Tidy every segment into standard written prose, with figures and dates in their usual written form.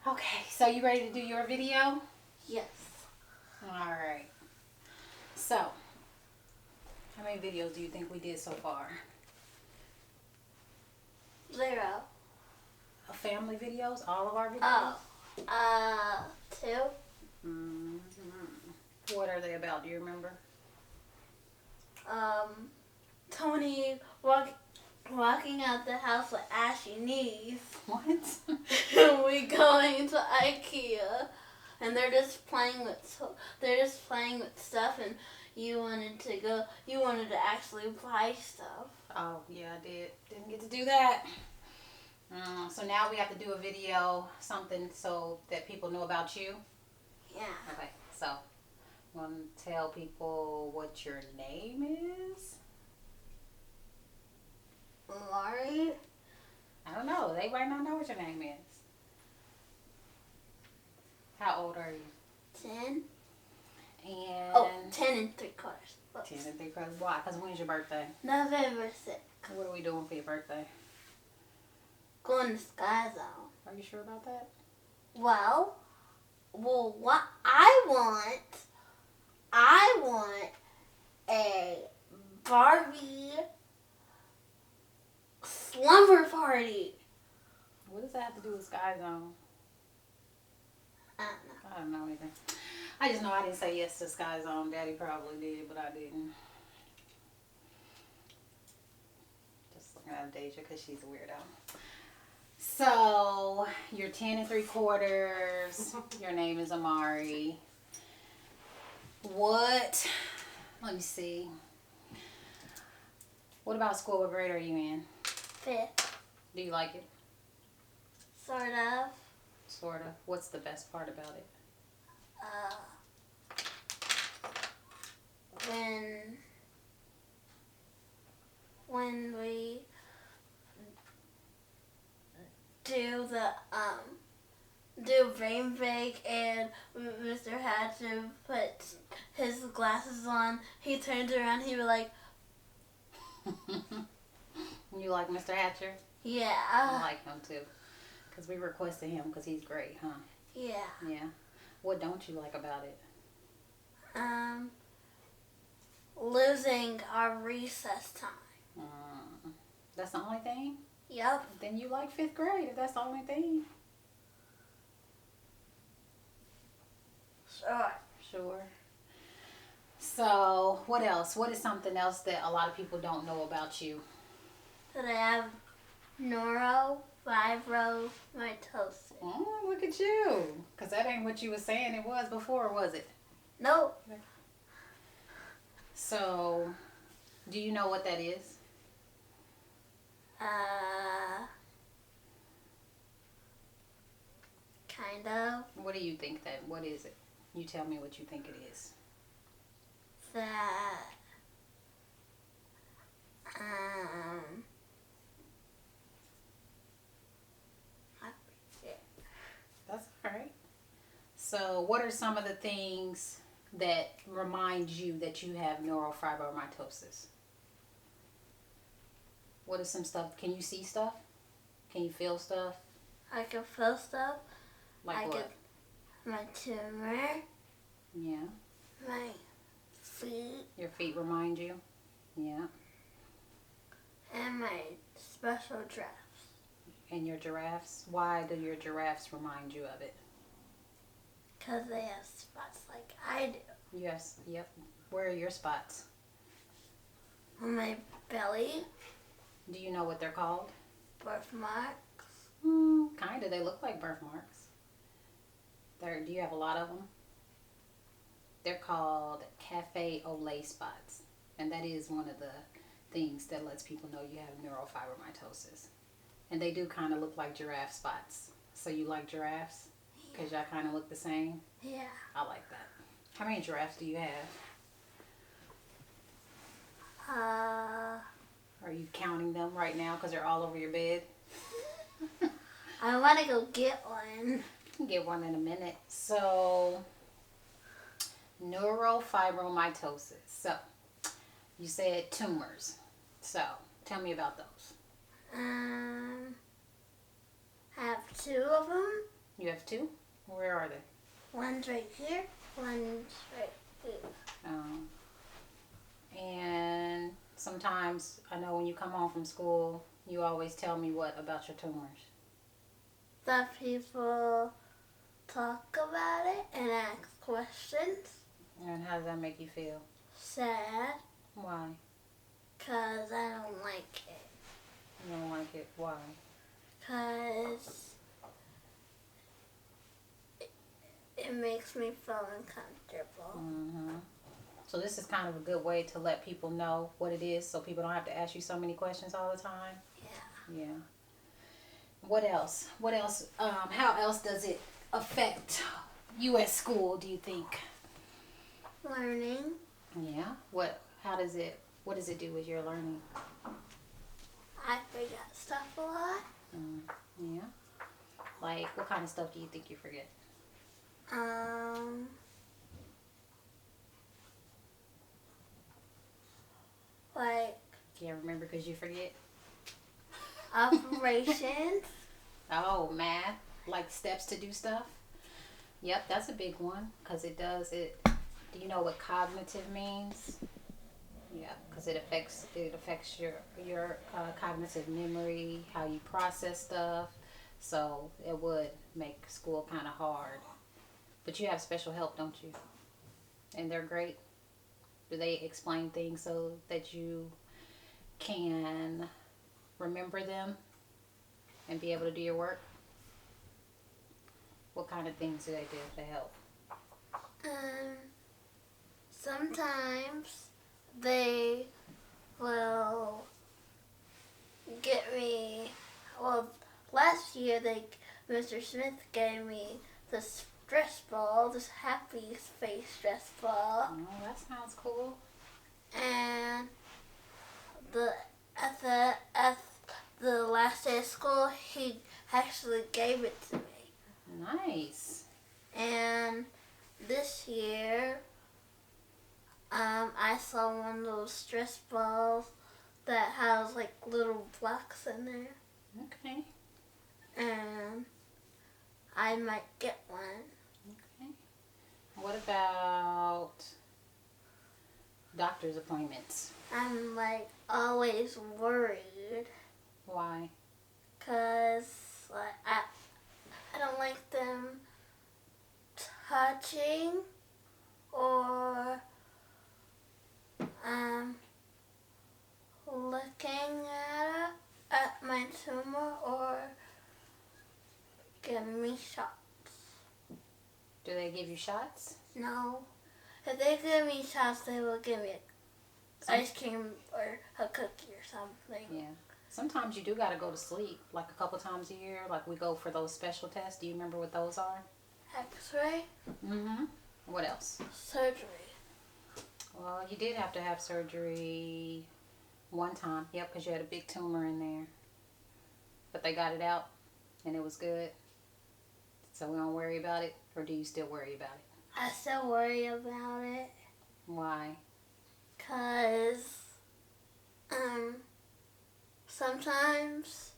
Okay, so you ready to do your video? Yes. Alright. So, how many videos do you think we did so far? 0. Family videos? All of our videos? Oh. 2. What are they about? Do you remember? Tony walking out the house with ashy knees. What? We going to IKEA, and they're just playing with stuff, and you wanted to actually buy stuff. Oh, yeah, I did. Didn't get to do that. So now we have to do a video, something so that people know about you? Yeah. Okay, so you want to tell people what your name is? Amari. I don't know. They might not know what your name is. How old are you? 10. And 10 and 3/4. 10 and 3/4. Why? Because when's your birthday? November 6th. What are we doing for your birthday? Going to Sky Zone. Are you sure about that? Well, what I want a Barbie slumber party. What does that have to do with Sky Zone? I don't know either. I just know I didn't say yes to Sky Zone. Daddy probably did, but I didn't. Just looking at Deja because she's a weirdo. So, you're 10 and 3/4. Your name is Amari. Let me see. What about school? What grade are you in? 5th. Do you like it? Sort of. Sort of. What's the best part about it? When we do rain break and Mr. Hatcher put his glasses on, he turned around, he was like, You like Mr. Hatcher? yeah. I like him too. Because we requested him because he's great, huh? Yeah. Yeah. What don't you like about it? Losing our recess time. That's the only thing? Yep. Then you like 5th grade if that's the only thing. Sure. So, what else? What is something else that a lot of people don't know about you? That I have Neurofibromatosis. Oh, look at you. Because that ain't what you were saying it was before, was it? Nope. So, do you know what that is? Kind of. What do you think what is it? You tell me what you think it is. That, That's all right. So, what are some of the things that remind you that you have neurofibromatosis? What is some stuff? Can you see stuff? Can you feel stuff? I can feel stuff. Like what? My tumor. Yeah. My feet. Your feet remind you? Yeah. And my special giraffes. And your giraffes? Why do your giraffes remind you of it? Because they have spots like I do. Yes. Yep. Where are your spots? On my belly. Do you know what they're called? Birthmarks. Kind of. They look like birthmarks. Do you have a lot of them? They're called cafe au lait spots. And that is one of the things that lets people know you have neurofibromatosis. And they do kind of look like giraffe spots. So you like giraffes? Because y'all kind of look the same? Yeah. I like that. How many giraffes do you have? Are you counting them right now because they're all over your bed? I want to go get one. You can get one in a minute. So, neurofibromatosis. So, you said tumors. So, tell me about those. I have 2 of them. You have two? Where are they? One's right here, one's right here. And sometimes, I know when you come home from school, you always tell me what about your tumors? That people talk about it and ask questions. And how does that make you feel? Sad, Why? because I don't like it. You don't like it? Why? Because it makes me feel uncomfortable. Mm-hmm. So this is kind of a good way to let people know what it is so people don't have to ask you so many questions all the time. Yeah. Yeah. What else? What else? How else does it affect you at school, do you think? Learning. Yeah. What? How does it? What does it do with your learning? I forget stuff a lot. Yeah. Like, what kind of stuff do you think you forget? Like Can't remember because you forget? operations. Oh, math. Like steps to do stuff? Yep, that's a big one because it does it. Do you know what cognitive means? Yeah, because it affects your cognitive memory, how you process stuff. So it would make school kind of hard. But you have special help, don't you? And they're great. Do they explain things so that you can remember them and be able to do your work? What kind of things do they do to help? Sometimes they will get me. Well, last year Mr. Smith gave me this stress ball, this happy face stress ball, Oh, that sounds cool. and at the last day of school, he actually gave it to me. Nice. And this year, I saw one of those stress balls that has like little blocks in there, Okay. and I might get one. Okay. What about doctor's appointments? I'm like always worried Why? because like I don't like them touching or looking at my tumor or giving me shots. Do they give you shots? No. If they give me shots, they will give me ice cream or a cookie or something. Yeah. Sometimes you do got to go to sleep, like a couple times a year. Like we go for those special tests. Do you remember what those are? X-ray. Mm-hmm. What else? Surgery. Well, you did have to have surgery one time. Yep, because you had a big tumor in there. But they got it out, and it was good. So we don't worry about it, or do you still worry about it? I still worry about it Why? because sometimes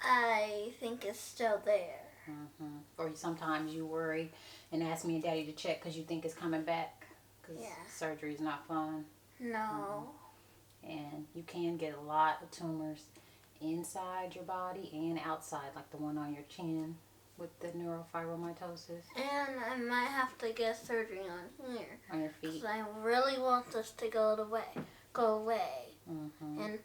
I think it's still there. Mm-hmm. Or sometimes you worry and ask me and Daddy to check because you think it's coming back. Because surgery's not fun. No. And you can get a lot of tumors inside your body and outside, like the one on your chin with the neurofibromatosis. And I might have to get surgery on here. On your feet. Because I really want this to go away. Mm-hmm. And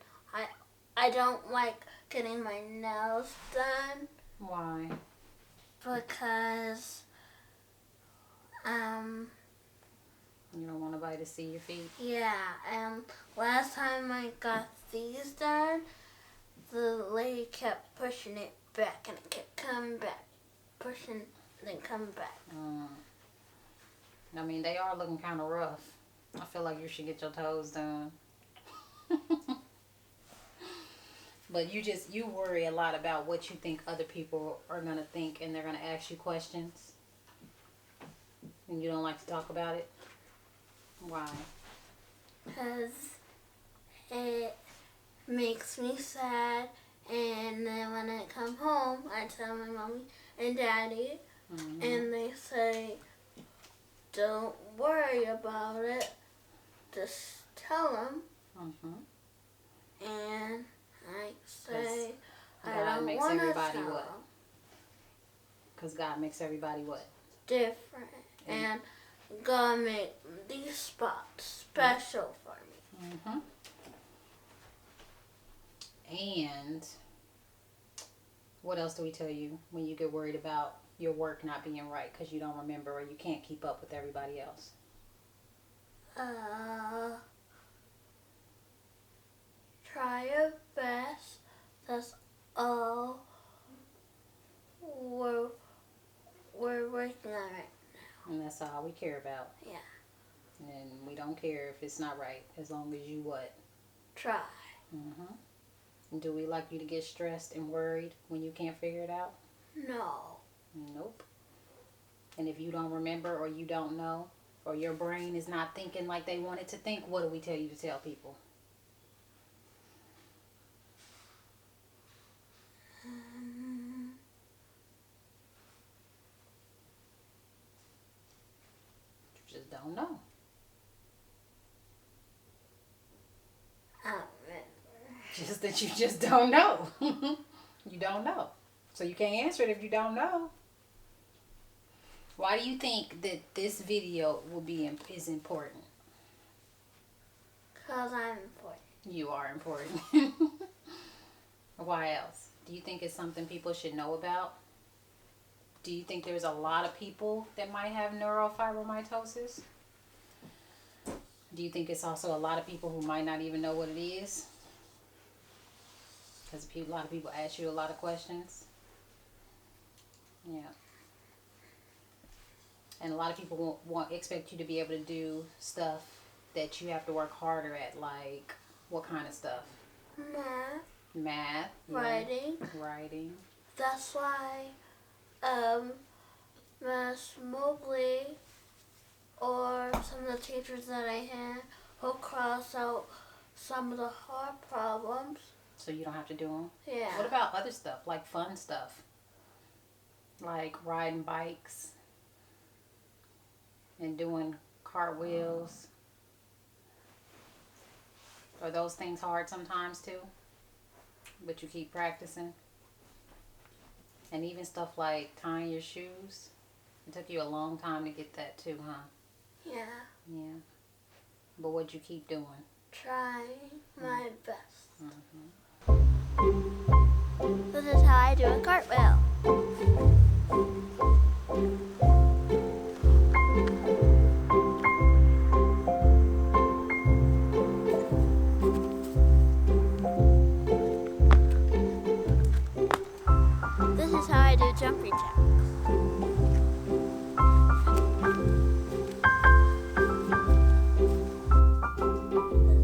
I don't like getting my nails done. Why? Because You don't want nobody to see your feet? yeah, and last time I got these done, the lady kept pushing it back and it kept coming back. Pushing, then coming back. I mean, they are looking kind of rough. I feel like you should get your toes done. But you worry a lot about what you think other people are going to think, and they're going to ask you questions. And you don't like to talk about it? Why? Because it makes me sad, and then when I come home, home, I tell my mommy and daddy, and they say, don't worry about it. Just tell them. And I say, I don't want to tell them. Because God makes everybody what? Different. And God made these spots special for me. And what else do we tell you when you get worried about your work not being right because you don't remember or you can't keep up with everybody else? Try your best. That's all we're working on right now. And that's all we care about. Yeah. And we don't care if it's not right as long as you what? Try. Do we like you to get stressed and worried when you can't figure it out? No. Nope. And if you don't remember or you don't know or your brain is not thinking like they want it to think, what do we tell you to tell people? You just don't know. I don't remember. Just that you just don't know. You don't know. So you can't answer it if you don't know. Why do you think that this video is important? Because I'm important. You are important. Why else? Do you think it's something people should know about? Do you think there's a lot of people that might have neurofibromatosis? Do you think it's also a lot of people who might not even know what it is? Because a lot of people ask you a lot of questions. Yeah. And a lot of people expect you to be able to do stuff that you have to work harder at, like what kind of stuff? Math. Writing. Writing. That's why Miss Mobley or some of the teachers that I had will cross out some of the hard problems. So you don't have to do them? Yeah. What about other stuff, like fun stuff? Like riding bikes and doing cartwheels? Are those things hard sometimes too? But you keep practicing? And even stuff like tying your shoes? It took you a long time to get that too, huh? Yeah. Yeah. But what'd you keep doing? Trying my best. This is how I do a cartwheel. This is how I do jumping jacks.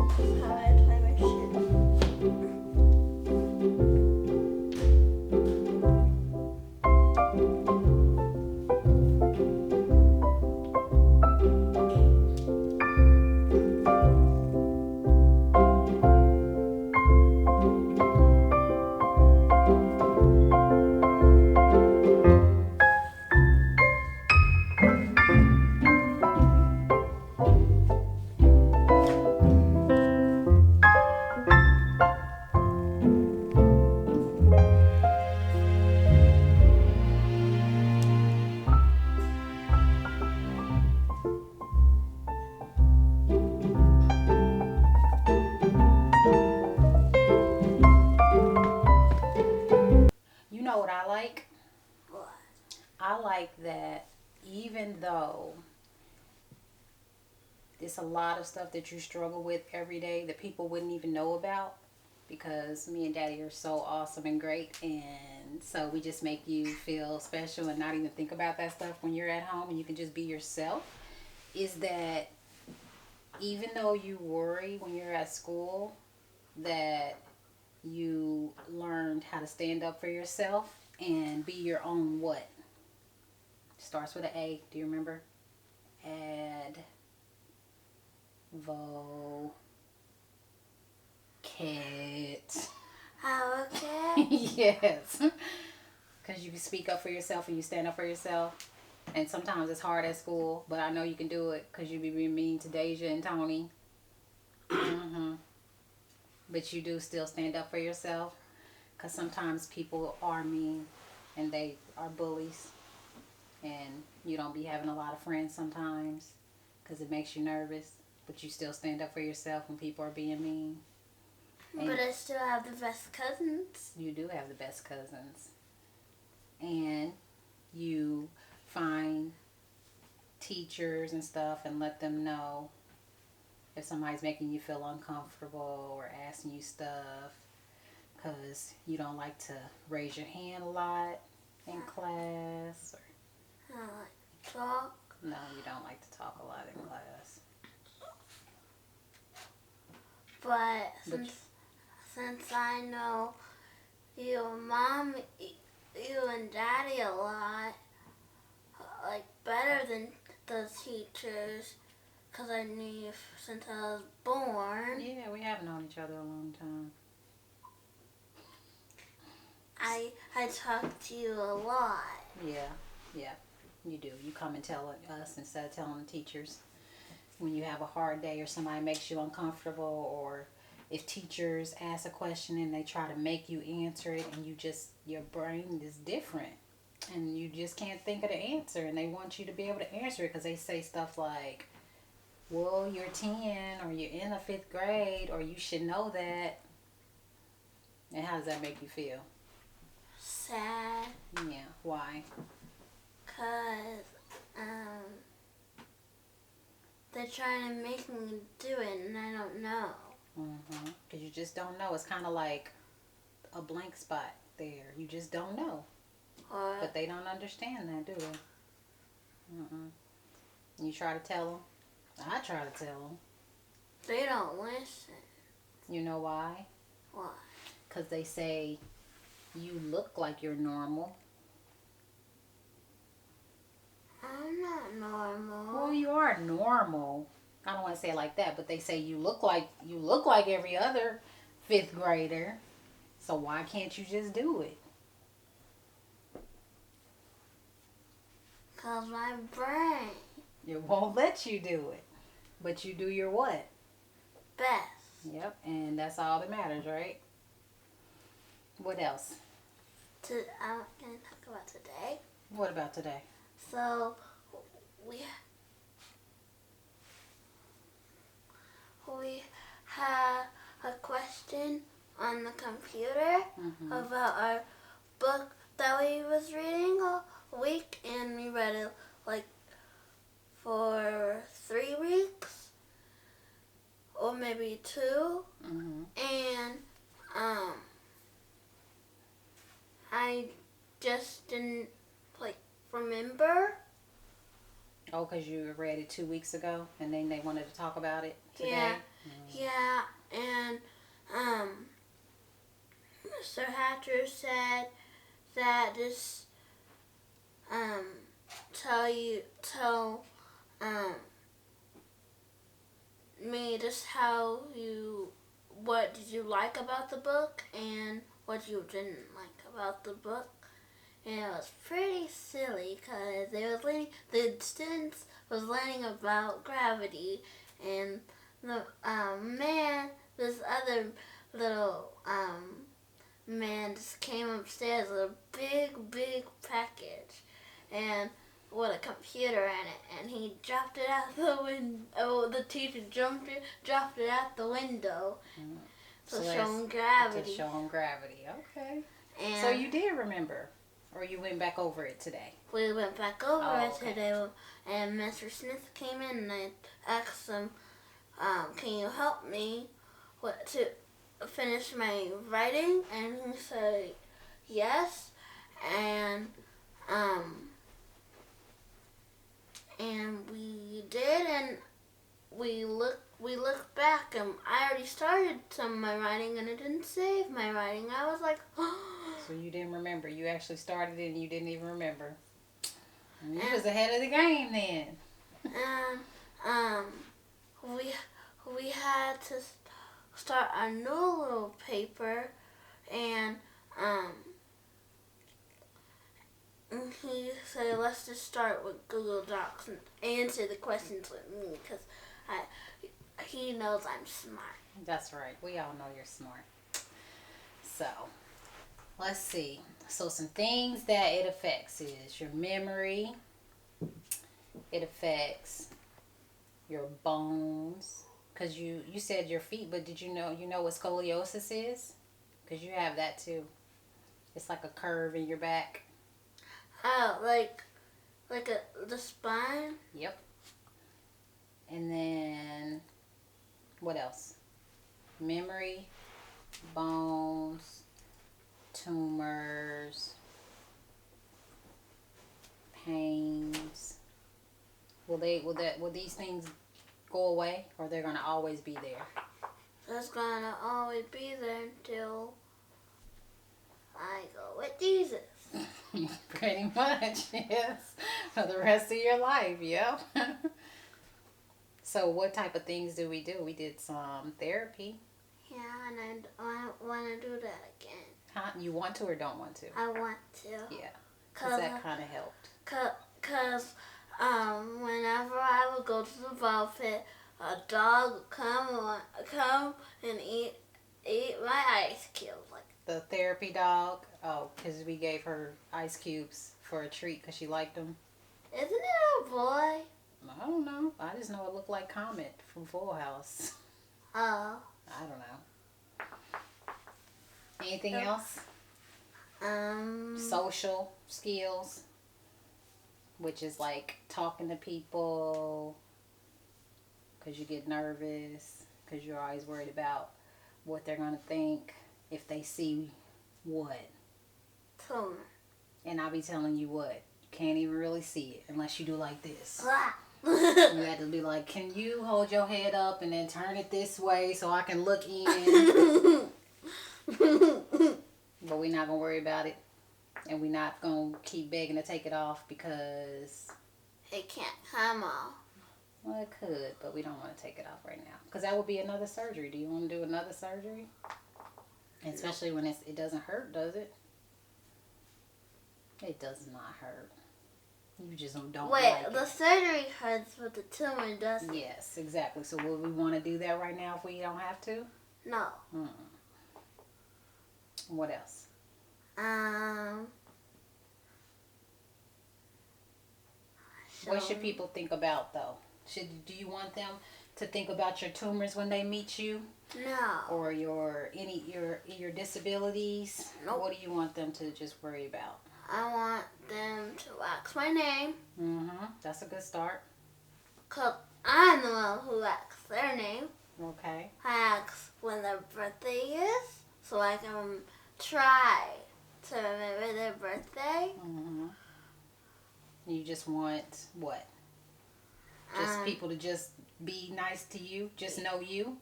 This is how I tie my shoes. You know what I like? What? I like that even though there's a lot of stuff that you struggle with every day that people wouldn't even know about, because me and Daddy are so awesome and great, and so we just make you feel special and not even think about that stuff when you're at home and you can just be yourself, is that even though you worry when you're at school, that you learned how to stand up for yourself and be your own what? Starts with an A. Do you remember? Advocate. Okay. Yes. Because you can speak up for yourself and you stand up for yourself. And sometimes it's hard at school, but I know you can do it because you be being mean to Deja and Tony. But you do still stand up for yourself. Because sometimes people are mean and they are bullies. And you don't be having a lot of friends sometimes because it makes you nervous. But you still stand up for yourself when people are being mean. And but I still have the best cousins. you do have the best cousins. And you find teachers and stuff and let them know if somebody's making you feel uncomfortable or asking you stuff, because you don't like to raise your hand a lot in class. Or, I like to talk. no, you don't like to talk a lot in class. But since I know you and Mom, you and Daddy a lot, like better than the teachers, because I knew you since I was born. Yeah, we have known each other a long time. I talk to you a lot. Yeah, you do. You come and tell us instead of telling the teachers. When you have a hard day or somebody makes you uncomfortable, or if teachers ask a question and they try to make you answer it and your brain is different and you just can't think of the answer, and they want you to be able to answer it because they say stuff like, well, you're 10 or you're in the 5th grade or you should know that. And how does that make you feel? Sad. Yeah, why? Because they're trying to make me do it and I don't know. Because you just don't know. It's kind of like a blank spot there. You just don't know. But they don't understand that, do they? You try to tell them. I try to tell them. They don't listen. You know why? Why? Because they say, you look like you're normal. I'm not normal. Well, you are normal. I don't want to say it like that, but they say you look like every other 5th grader. So why can't you just do it? Because my brain. It won't let you do it. But you do your what? Best. Yep, and that's all that matters, right? What else? Can I talk about today? What about today? So, we had a question on the computer about our book that we was reading a week, and we read it like for 3 weeks or maybe 2, and I just didn't remember. Oh, because you read it 2 weeks ago, and then they wanted to talk about it today? Yeah, and Mr. Hatcher said that just tell me just what did you like about the book and what you didn't like about the book. And it was pretty silly because the students was learning about gravity, and the this other little man just came upstairs with a big package, and with a computer in it, and he dropped it out the window. Oh, the teacher dropped it out the window. So show him gravity. To show him gravity, okay. And so you did remember, or you went back over it today? We went back over it today, and Mr. Smith came in, and I asked him, can you help me to finish my writing? And he said yes, and we did, and we looked back, and I already started some of my writing, and it didn't save my writing. I was like, so you didn't remember. You actually started it, and you didn't even remember. You was ahead of the game then. And we had to start a new little paper, and say, let's just start with Google Docs and answer the questions with me because he knows I'm smart. That's right. We all know you're smart. So, let's see. So, some things that it affects is your memory. It affects your bones. Because you said your feet, but did you know what scoliosis is? Because you have that too. It's like a curve in your back. Oh, like the spine? Yep. And then, what else? Memory, bones, tumors, pains. Will these things go away, or they're gonna always be there? That's gonna always be there until I go with Jesus. Pretty much, yes. For the rest of your life, yep. So what type of things do? We did some therapy. Yeah, and I want to do that again. Huh? You want to or don't want to? I want to. Yeah. Because that kind of helped. Because whenever I would go to the ball pit, a dog would come and eat my ice cubes. Like The therapy dog? Oh, because we gave her ice cubes for a treat because she liked them. Isn't it a boy? I don't know. I just know it looked like Comet from Full House. Oh. I don't know. Anything else? Social skills, which is like talking to people because you get nervous because you're always worried about what they're going to think if they see what. Tumor. And I'll be telling you what. You can't even really see it unless you do like this. Ah. You have to be like, can you hold your head up and then turn it this way so I can look in? But we're not going to worry about it. And we're not going to keep begging to take it off because... It can't come off. Well, it could, but we don't want to take it off right now. Because that would be another surgery. Do you want to do another surgery? Especially when it doesn't hurt, does it? It does not hurt. You just don't Wait, like the it. surgery hurts, but the tumor doesn't. Yes, exactly. So would we want to do that right now if we don't have to? No. What else? What should people think about though? Do you want them to think about your tumors when they meet you? No. Or your disabilities? Nope. What do you want them to just worry about? I want them to wax my name. That's a good start. Because I'm the one who waxes their name. Okay. I ask when their birthday is so I can try to remember their birthday. You just want what? Just people to just be nice to you, just know you,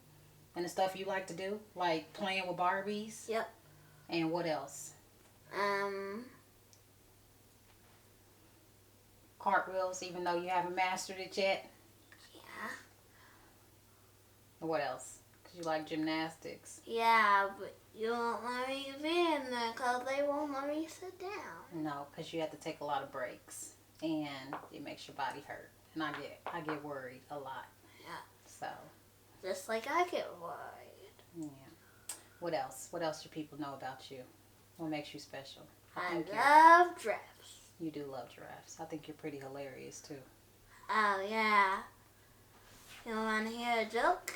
and the stuff you like to do, like playing with Barbies. Yep. And what else? Cartwheels, even though you haven't mastered it yet. Yeah. What else? Because you like gymnastics. Yeah, but you won't let me be in there because they won't let me sit down. No, because you have to take a lot of breaks, and it makes your body hurt. And I get worried a lot. Yeah. So. Just like I get worried. Yeah. What else? What else do people know about you? What makes you special? I love giraffes. You do love giraffes. I think you're pretty hilarious too. Oh, yeah. You want to hear a joke?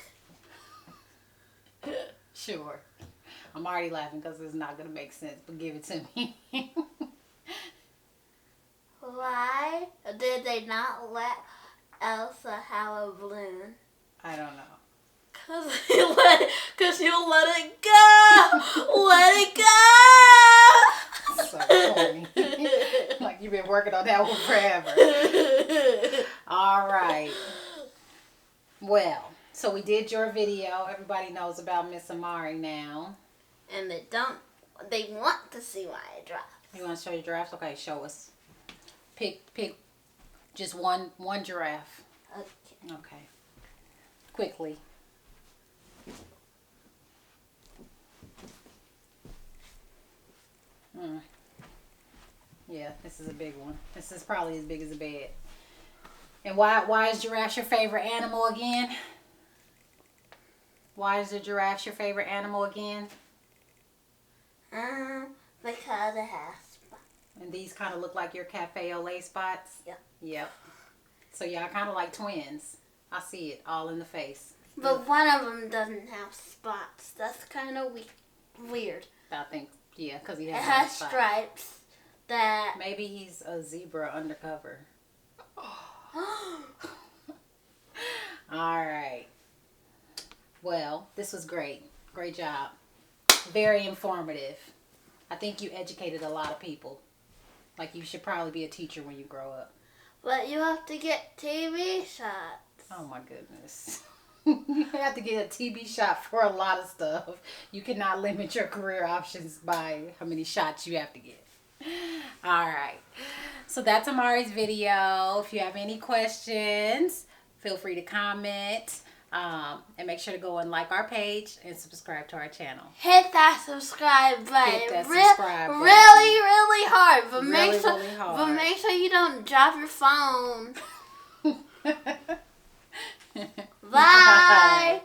Sure. I'm already laughing because it's not going to make sense, but give it to me. Why did they not let Elsa have a balloon? I don't know. Cause you let it go. Let it go. So corny. Like you've been working on that one forever. All right. Well, so we did your video. Everybody knows about Miss Amari now. And they want to see my giraffe. You want to show your giraffes? Okay, show us. Pick just one giraffe. Okay. Quickly. Yeah, this is a big one. This is probably as big as a bed. And why is giraffe your favorite animal again? Why is the giraffe your favorite animal again? Because it has spots. And these kind of look like your cafe au lait spots? Yep. Yep. So y'all kind of like twins. I see it all in the face. But one of them doesn't have spots. That's kind of weird. I think, yeah, because he It has has spots. stripes that... Maybe he's a zebra undercover. All right. Well, this was great. Great job. Very informative. I think you educated a lot of people. Like, you should probably be a teacher when you grow up. But you have to get TV shots. Oh, my goodness. You have to get a TB shot for a lot of stuff. You cannot limit your career options by how many shots you have to get. All right. So that's Amari's video. If you have any questions, feel free to comment. And make sure to go and like our page and subscribe to our channel. Hit that subscribe button. Hit that subscribe button. Really, really hard. But Really hard. But make sure you don't drop your phone. Bye.